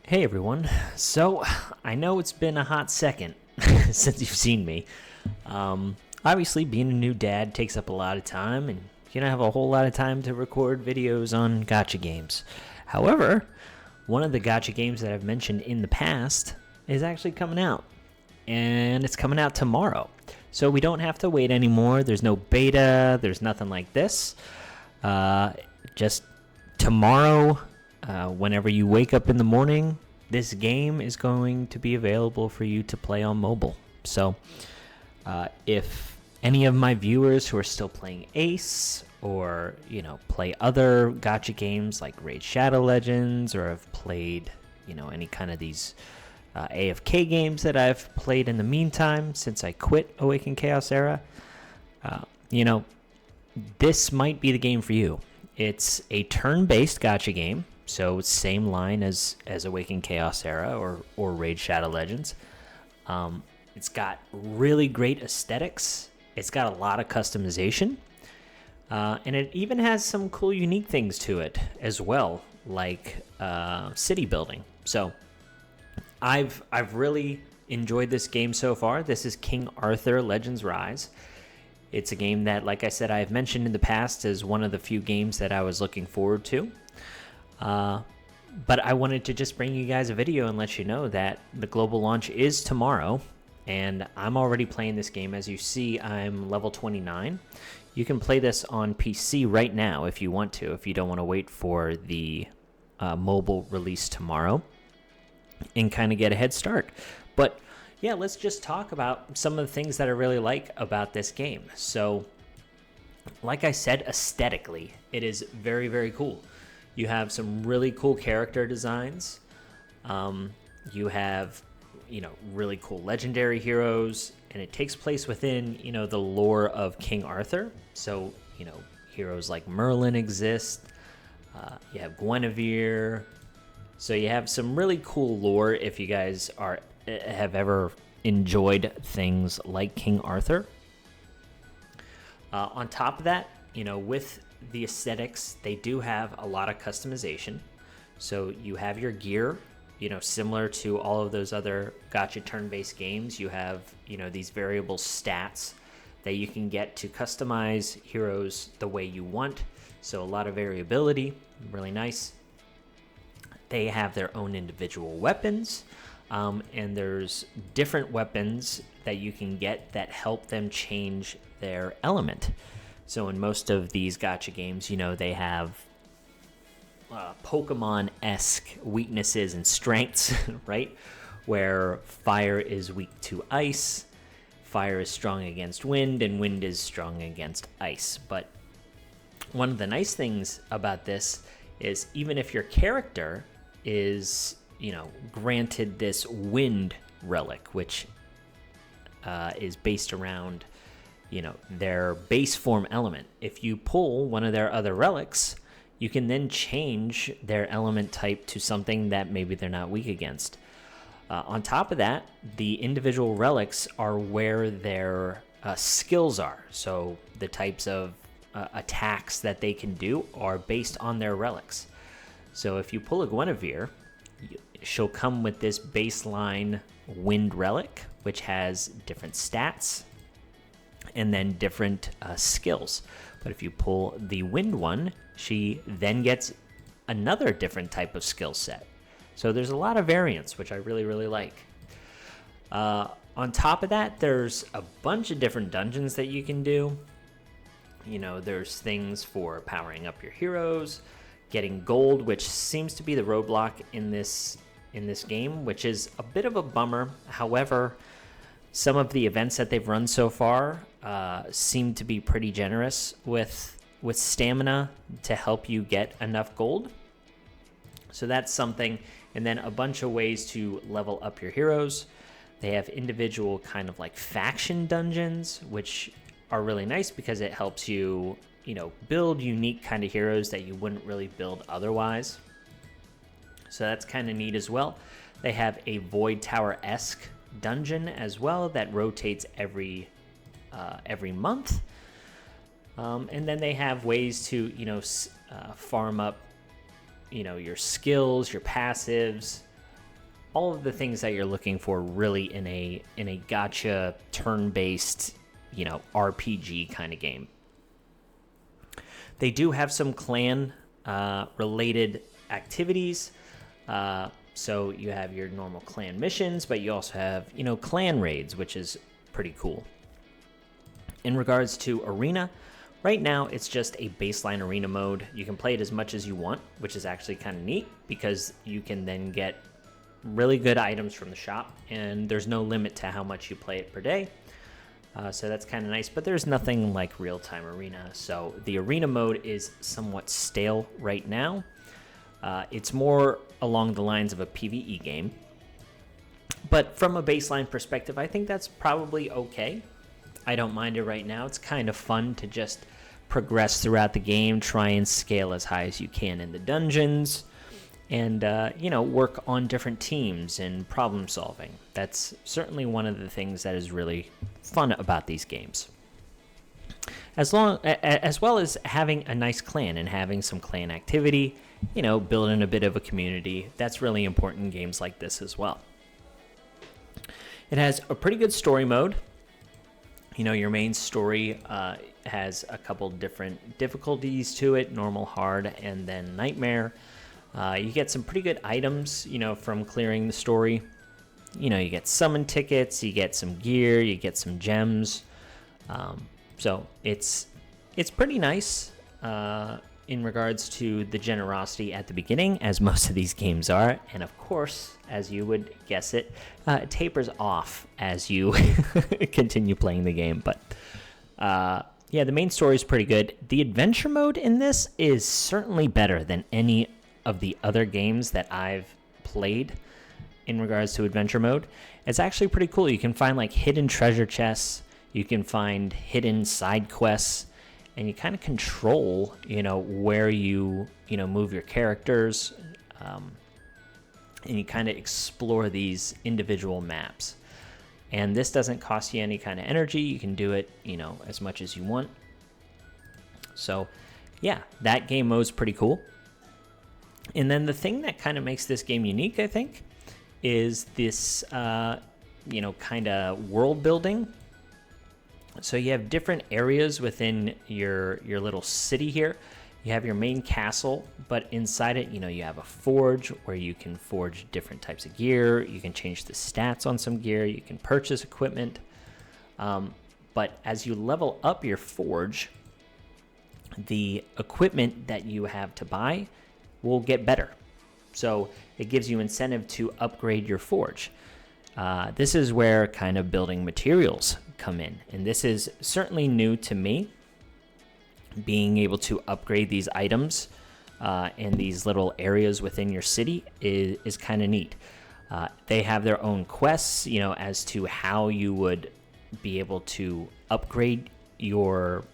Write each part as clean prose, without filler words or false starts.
Hey everyone. So, I know it's been a hot second since you've seen me. Obviously, being a new dad takes up a lot of time, and you don't have a whole lot of time to record videos on gacha games. However, one of the gacha games that I've mentioned in the past is actually coming out, and it's coming out tomorrow. So, we don't have to wait anymore. There's no beta, there's nothing like this. Just tomorrow. Whenever you wake up in the morning, this game is going to be available for you to play on mobile. So if any of my viewers who are still playing Ace or, play other gacha games like Raid Shadow Legends or have played, any kind of these AFK games that I've played in the meantime since I quit Awaken Chaos Era, this might be the game for you. It's a turn-based gacha game. So same line as Awaken Chaos Era or Raid Shadow Legends. It's got really great aesthetics. It's got a lot of customization. And it even has some cool unique things to it as well, like city building. So I've really enjoyed this game so far. This is King Arthur Legends Rise. It's a game that, like I said, I've mentioned in the past as one of the few games that I was looking forward to. But I wanted to just bring you guys a video and let you know that the global launch is tomorrow, and I'm already playing this game. As you see, I'm level 29. You can play this on PC right now if you want to, if you don't want to wait for the mobile release tomorrow and kind of get a head start. But yeah, let's just talk about some of the things that I really like about this game. So, like I said, aesthetically, it is very, very cool. You have some really cool character designs. You have, really cool legendary heroes, and it takes place within, the lore of King Arthur. So, heroes like Merlin exist. You have Guinevere. So you have some really cool lore if you guys have ever enjoyed things like King Arthur. On top of that, with the aesthetics, they do have a lot of customization. So you have your gear, similar to all of those other gacha turn-based games. You have, these variable stats that you can get to customize heroes the way you want. So a lot of variability, really nice. They have their own individual weapons, and there's different weapons that you can get that help them change their element. So in most of these gacha games, they have Pokemon-esque weaknesses and strengths, right? Where fire is weak to ice, fire is strong against wind, and wind is strong against ice. But one of the nice things about this is even if your character is, granted this wind relic, which is based around their base form element. If you pull one of their other relics, you can then change their element type to something that maybe they're not weak against. On top of that, the individual relics are where their skills are. So the types of attacks that they can do are based on their relics. So if you pull a Guinevere, she'll come with this baseline wind relic, which has different stats and then different skills. But if you pull the wind one, she then gets another different type of skill set. So there's a lot of variance, which I really, really like. On top of that, there's a bunch of different dungeons that you can do. There's things for powering up your heroes, getting gold, which seems to be the roadblock in this game, which is a bit of a bummer. However, some of the events that they've run so far seem to be pretty generous with stamina to help you get enough gold. So that's something. And then a bunch of ways to level up your heroes. They have individual kind of like faction dungeons, which are really nice because it helps you, build unique kind of heroes that you wouldn't really build otherwise. So that's kind of neat as well. They have a Void Tower-esque dungeon as well that rotates every month. And then they have ways to, farm up, your skills, your passives, all of the things that you're looking for really in a gacha turn-based, RPG kind of game. They do have some clan related activities. So you have your normal clan missions, but you also have, clan raids, which is pretty cool. In regards to arena, right now it's just a baseline arena mode. You can play it as much as you want, which is actually kind of neat because you can then get really good items from the shop, and there's no limit to how much you play it per day. So that's kind of nice, but there's nothing like real-time arena. So the arena mode is somewhat stale right now. It's more along the lines of a PvE game. But from a baseline perspective, I think that's probably okay. I don't mind it right now. It's kind of fun to just progress throughout the game, try and scale as high as you can in the dungeons, and, work on different teams and problem solving. That's certainly one of the things that is really fun about these games. As well as having a nice clan and having some clan activity, building a bit of a community. That's really important in games like this as well. It has a pretty good story mode. Your main story has a couple different difficulties to it, normal, hard, and then nightmare. You get some pretty good items, from clearing the story. You get summon tickets, you get some gear, you get some gems. So it's pretty nice in regards to the generosity at the beginning, as most of these games are. And of course, as you would guess it tapers off as you continue playing the game. But the main story is pretty good. The adventure mode in this is certainly better than any of the other games that I've played in regards to adventure mode. It's actually pretty cool. You can find like hidden treasure chests, you can find hidden side quests, and you kind of control, where you move your characters, and you kind of explore these individual maps. And this doesn't cost you any kind of energy. You can do it, as much as you want. So, yeah, that game mode's pretty cool. And then the thing that kind of makes this game unique, I think, is this, kind of world building. So you have different areas within your little city here. You have your main castle, but inside it, you have a forge where you can forge different types of gear. You can change the stats on some gear. You can purchase equipment. But as you level up your forge, the equipment that you have to buy will get better. So it gives you incentive to upgrade your forge. This is where kind of building materials come in. And this is certainly new to me. Being able to upgrade these items in these little areas within your city is kind of neat. They have their own quests, as to how you would be able to upgrade your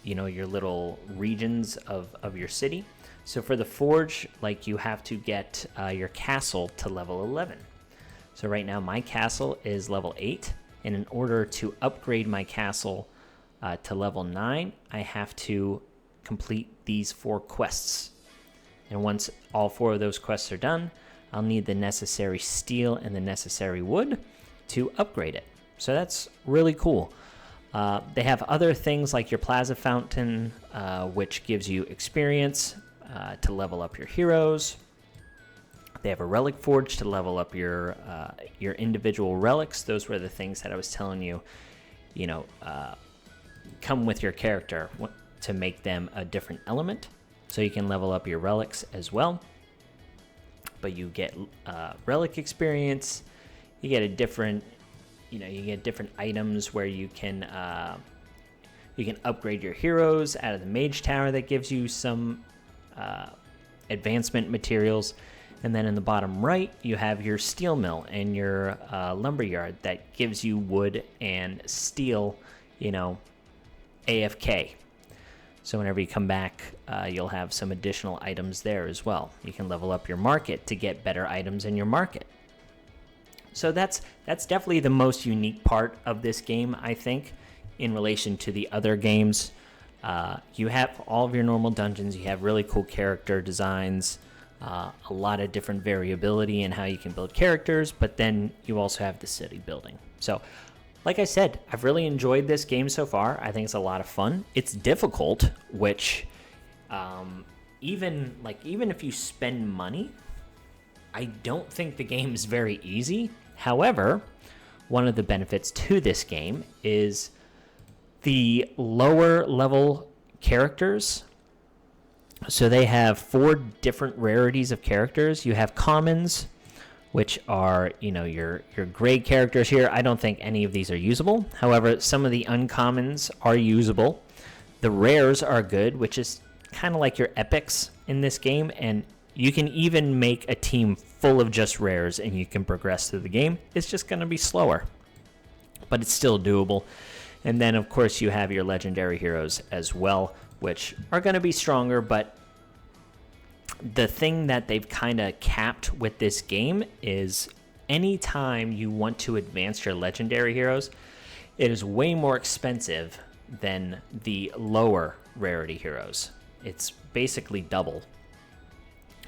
little regions of your city. So for the forge, you have to get your castle to level 11. So right now my castle is level 8, and in order to upgrade my castle to level 9, I have to complete these 4 quests. And once all 4 of those quests are done, I'll need the necessary steel and the necessary wood to upgrade it. So that's really cool. They have other things like your plaza fountain, which gives you experience to level up your heroes. They have a relic forge to level up your individual relics. Those were the things that I was telling you, come with your character to make them a different element. So you can level up your relics as well. But you get relic experience. You get a different, you get different items where you can upgrade your heroes out of the mage tower. That gives you some advancement materials. And then in the bottom right, you have your steel mill and your lumberyard that gives you wood and steel, AFK. So whenever you come back, you'll have some additional items there as well. You can level up your market to get better items in your market. So that's definitely the most unique part of this game, I think, in relation to the other games. You have all of your normal dungeons. You have really cool character designs. a lot of different variability in how you can build characters, but then you also have the city building. So, like I said, I've really enjoyed this game so far. I think it's a lot of fun. It's difficult, which even if you spend money, I don't think the game is very easy. However, one of the benefits to this game is the lower level characters. So they have 4 different rarities of characters. You have commons, which are, your gray characters here. I don't think any of these are usable. However, some of the uncommons are usable. The rares are good, which is kind of like your epics in this game, and you can even make a team full of just rares and you can progress through the game. It's just going to be slower, but it's still doable. And then, of course, you have your legendary heroes as well, which are going to be stronger, but the thing that they've kind of capped with this game is anytime you want to advance your legendary heroes, it is way more expensive than the lower rarity heroes. It's basically double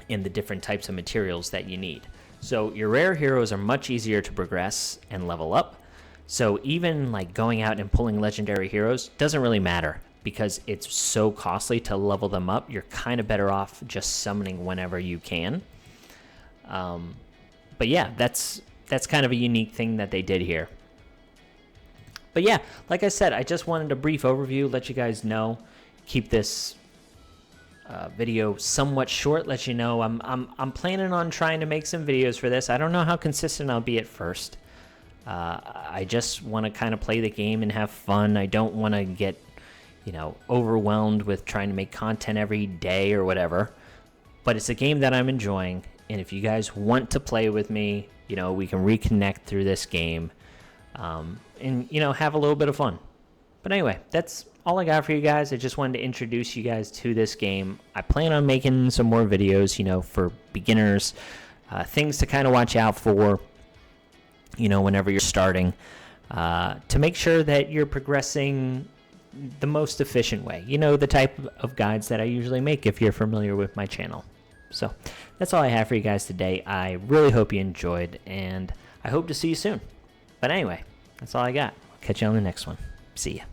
in the different types of materials that you need. So your rare heroes are much easier to progress and level up. So even like going out and pulling legendary heroes doesn't really matter because it's so costly to level them up. You're kind of better off just summoning whenever you can. But yeah, that's kind of a unique thing that they did here. But yeah, like I said, I just wanted a brief overview, let you guys know, keep this video somewhat short, let you know I'm planning on trying to make some videos for this. I don't know how consistent I'll be at first. I just want to kind of play the game and have fun. I don't want to get overwhelmed with trying to make content every day or whatever. But it's a game that I'm enjoying, and if you guys want to play with me, we can reconnect through this game, and have a little bit of fun. But anyway, that's all I got for you guys. I just wanted to introduce you guys to this game. I plan on making some more videos, for beginners, things to kind of watch out for, whenever you're starting, to make sure that you're progressing the most efficient way. The type of guides that I usually make if you're familiar with my channel. So that's all I have for you guys today. I really hope you enjoyed, and I hope to see you soon. But anyway, that's all I got. I'll catch you on the next one. See ya.